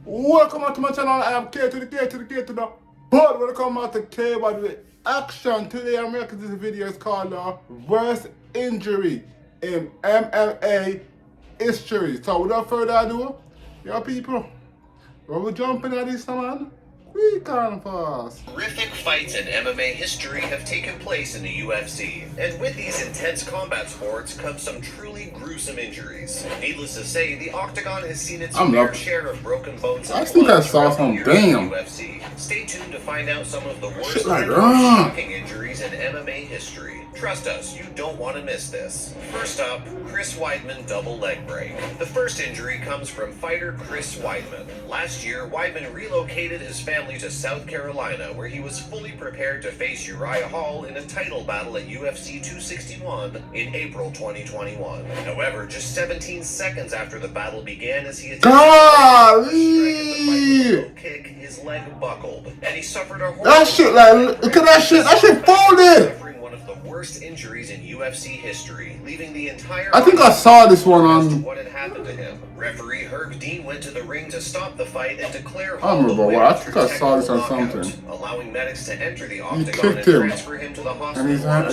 Welcome back to my channel. I am K to the K to the K to the but welcome back to K by the action. Today I'm making this video. It's called Worst Injury in MMA History. So without further ado, your people, we're jumping at this man. Quick and fast. Horrific fights in MMA history have taken place in the UFC, and with these intense combat sports comes some truly gruesome injuries. Needless to say, the octagon has seen its fair share of broken bones. I think I saw some damn. UFC. Stay tuned to find out some of the worst and most shocking injuries in MMA history. Trust us, you don't want to miss this. First up, Chris Weidman double leg break. The first injury comes from fighter Chris Weidman. Last year, Weidman relocated his family to South Carolina, where he was fully prepared to face Uriah Hall in a title battle at UFC 261 in April 2021. However, just 17 seconds after the battle began, as he attempted to kick, his leg buckled, and he suffered a that shit. Like, look at that shit. That shit folded. Worst injuries in UFC history, leaving the entire. I think I saw this one on. What had happened to him? Referee Herb Dean went to the ring to stop the fight and declare. I don't remember what. I think I saw this on something. Allowing medics to enter the octagon and transfer him to the hospital. And his hand,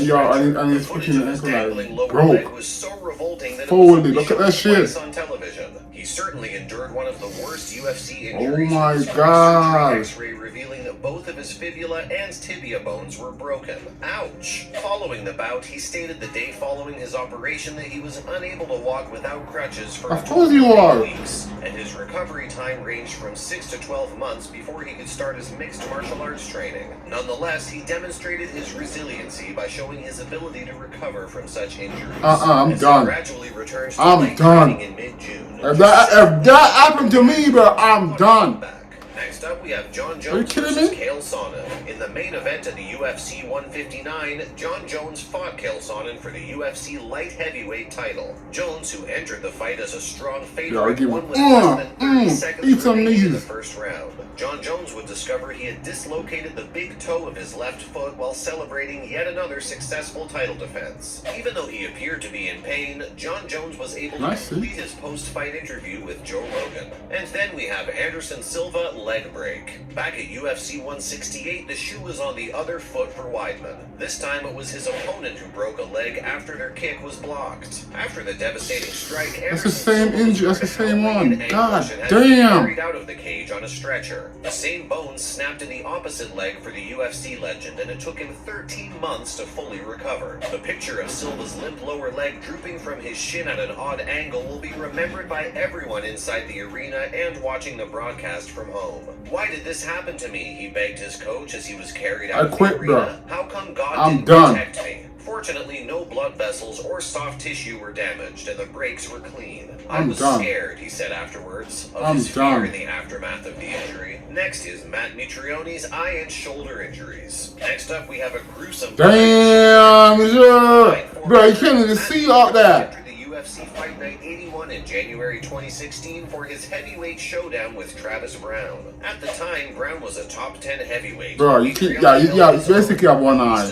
and his freaking ankle like broke. Was so revolting that Foley, look at that shit. On television. He certainly endured one of the worst UFC injuries. Oh my god. X-ray revealing that both of his fibula and tibia bones were broken. Ouch. Following the bout, he stated the day following his operation that he was unable to walk without crutches for weeks, and his recovery time ranged from 6 to 12 months before he could start his mixed martial arts training. Nonetheless, he demonstrated his resiliency by showing his ability to recover from such injuries. I'm done. Gradually returns to I'm done. In mid-June. If that happened to me, bro, I'm done. Next up, we have Jon Jones versus Chael Sonnen. In the main event of the UFC 159, Jon Jones fought Chael Sonnen for the UFC light heavyweight title. Jones, who entered the fight as a strong favorite, won with less than 30 seconds remaining in the first round. Jon Jones would discover he had dislocated the big toe of his left foot while celebrating yet another successful title defense. Even though he appeared to be in pain, Jon Jones was able to complete his post-fight interview with Joe Rogan. And then we have Anderson Silva leg break. Back at UFC 168, the shoe was on the other foot for Weidman. This time it was his opponent who broke a leg after their kick was blocked. After the devastating strike, that's the same injury. That's the same one. God damn. Carried out of the cage on a stretcher. The same bone snapped in the opposite leg for the UFC legend, and it took him 13 months to fully recover. The picture of Silva's limp lower leg drooping from his shin at an odd angle will be remembered by everyone inside the arena and watching the broadcast from home. Why did this happen to me? He begged his coach as he was carried out of the arena. Bro. How come God didn't protect me? Fortunately, no blood vessels or soft tissue were damaged, and the breaks were clean. I was scared, he said afterwards, of his fear in the aftermath of the injury. Next is Matt Mitrione's eye and shoulder injuries. Next up, we have a gruesome. Damn, bro, you can't even see all that. UFC Fight Night 81 in January 2016 for his heavyweight showdown with Travis Brown. At the time, Brown was a top 10 heavyweight. Bro, you basically have one eye.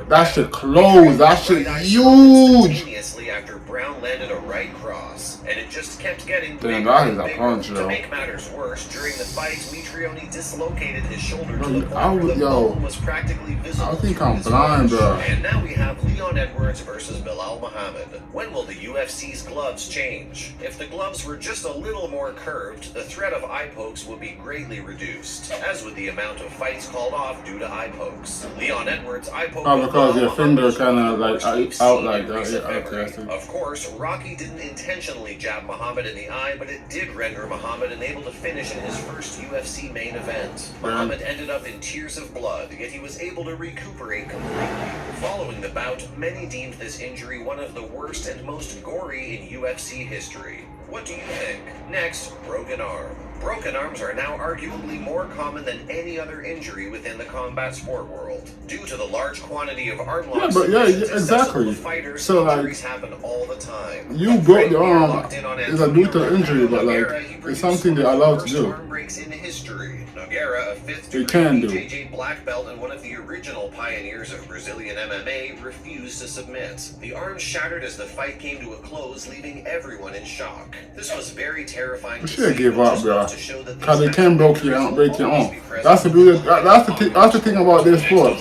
That shit closed. That shit huge. After Brown landed a right cross, and it just kept getting damn, that is a punch, To make matters worse, during the fight, Mitrione dislocated his shoulder to the point where the bone was practically visible. I think I'm blind, bro. And now we have Leon Edwards versus Bilal Muhammad. When will the UFC's gloves change? If the gloves were just a little more curved, the threat of eye pokes would be greatly reduced, as would the amount of fights called off due to eye pokes. Leon Edwards' eye poke. Oh, because your finger kind of like out like that. Yeah, of course, Rocky didn't intentionally jab Muhammad in the eye, but it did render Muhammad unable to finish in his first UFC main event. Muhammad ended up in tears of blood, yet he was able to recuperate completely. Following the bout, many deemed this injury one of the worst and most gory in UFC history. What do you think? Next, broken arm. Broken arms are now arguably more common than any other injury within the combat sport world. Due to the large quantity of arm locks, exactly. Fighters, so injuries happen all the time. You broke your arm is a due to injury, but like it's something they're allowed to do. Arm breaks in history. Nogueira, a fifth-degree BJJ black belt and one of the original pioneers of Brazilian MMA, refused to submit. The arm shattered as the fight came to a close, leaving everyone in shock. This was very terrifying. You to should see, give but up, just bro. goes to show that Because these they can break your arm. That's the beauty. That's the thing about this sport.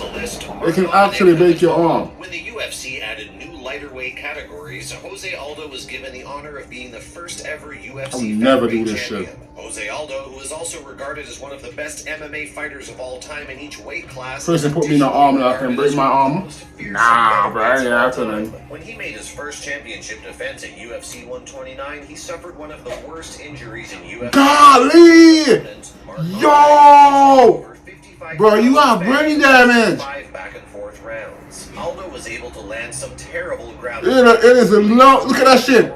It can actually break your arm. When the UFC added new lighter weight categories, Jose Aldo was given the honor of being the first ever UFC I would never do featherweight this champion. shit. Jose Aldo, who is also regarded as one of the best MMA fighters of all time in each weight class, First they put me in the arm and I can break my arm. Nah, bro, I ain't happening. When he made his first championship defense at UFC 129, he suffered one of the worst injuries in UFC. Golly! Yo! Bro, you got brain damage. 5 back and forth rounds. Aldo was able to land some terrible ground. It is a no. Look at that shit.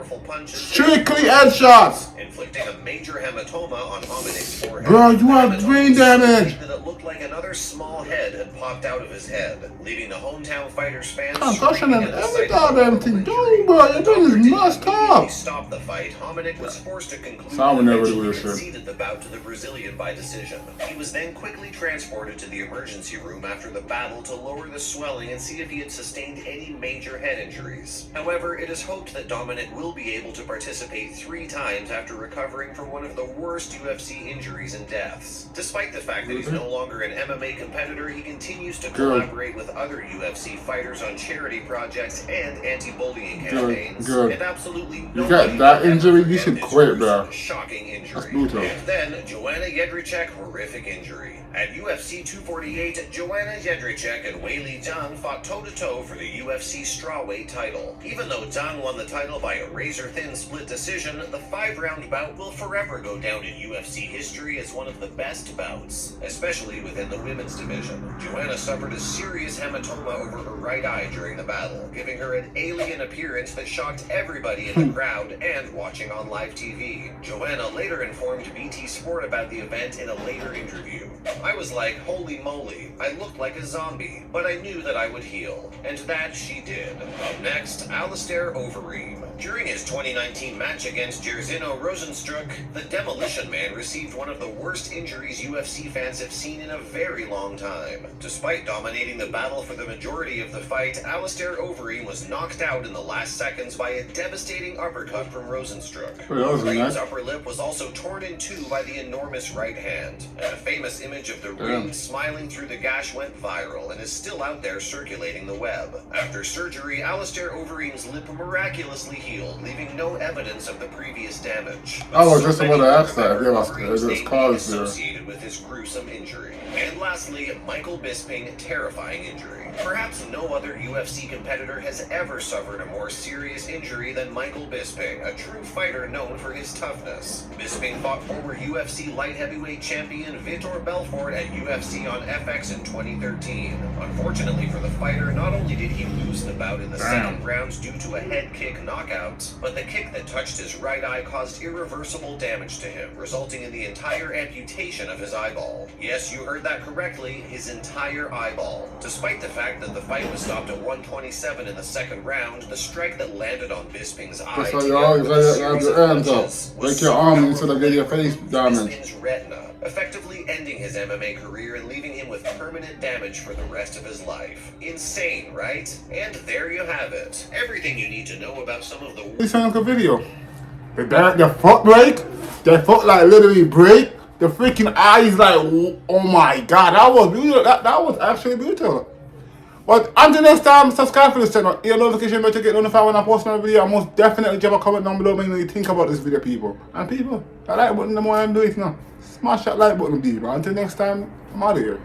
Strictly headshots. Inflicting a major hematoma on Hamadik's forehead. Bro, you have brain damage. That it looked like another small head had popped out of his head, leaving the hometown fighter's fans Concussion and screaming at the sight every of the goddamn thing. horrible injury. Dude, bro, your brain is messed He up. stopped the fight. Hamadik was forced to conclude So I would never do eventually this shit. conceded the bout to the Brazilian by decision. He was then quickly transported to the emergency room after the battle to lower the swelling and see if he had sustained any major head injuries. However, it is hoped that Dominic will be able to participate 3 times after recovering from one of the worst UFC injuries and deaths. Despite the fact that he's no longer an MMA competitor, he continues to collaborate with other UFC fighters on charity projects and anti-bullying campaigns. Good. And absolutely You nobody got that will injury, ever you forget should this quit, bro. gruesome, shocking injury. That's brutal. And then Joanna Jedrzejczyk, horrific injury. At UFC 248, Joanna Jedrzejczyk and Weili Zhang fought toe-to-toe for the UFC strawweight title. Even though Zhang won the title by a razor-thin split decision, the 5-round bout will forever go down in UFC history as one of the best bouts, especially within the women's division. Joanna suffered a serious hematoma over her right eye during the battle, giving her an alien appearance that shocked everybody in the crowd and watching on live TV. Joanna later informed BT Sport about the event in a later interview. I was like, holy moly, I looked like a zombie, but I knew that I would heal. And that she did. Up next, Alistair Overeem. During his 2019 match against Jairzinho Rozenstruik, the Demolition Man received one of the worst injuries UFC fans have seen in a very long time. Despite dominating the battle for the majority of the fight, Alistair Overeem was knocked out in the last seconds by a devastating uppercut from Rozenstruik. Overeem's upper lip was also torn in 2 by the enormous right hand. And a famous image of the ring smiling through the gash went viral and is still out there circulating the web. After surgery, Alistair Overeem's lip miraculously healed, leaving no evidence of the previous damage. I was just about to ask that. It's caused associated with his gruesome injury. And lastly, Michael Bisping, terrifying injury. Perhaps no other UFC competitor has ever suffered a more serious injury than Michael Bisping, a true fighter known for his toughness. Bisping fought former UFC light heavyweight champion Vitor Belfort at UFC on FX in 2013. Unfortunately for the fighter, not only did he lose the bout in the second round due to a head kick knockout, but the kick that touched his right eye caused irreversible damage to him, resulting in the entire amputation of his eyeball. Yes, you heard that correctly, his entire eyeball. Despite the fact that the fight was stopped at 127 in the second round, the strike that landed on Bisping's eye that's why you always have your hands up. Break your arm instead of getting your face damaged. Bisping's retina, effectively ending his MMA career and leaving him with permanent damage for the rest of his life. Insane, right? And there you have it. Everything you need to know about some of the... This sounds like a video. The foot break, the foot like literally break, the freaking eyes like, oh my god, that was beautiful. That was actually beautiful. But until next time, subscribe for this channel, hit the notification bell to get notified when I post my video. And most definitely drop a comment down below when you think about this video, people. And people, that like button, the more I do it now. Smash that like button, people. Until next time, I'm out of here.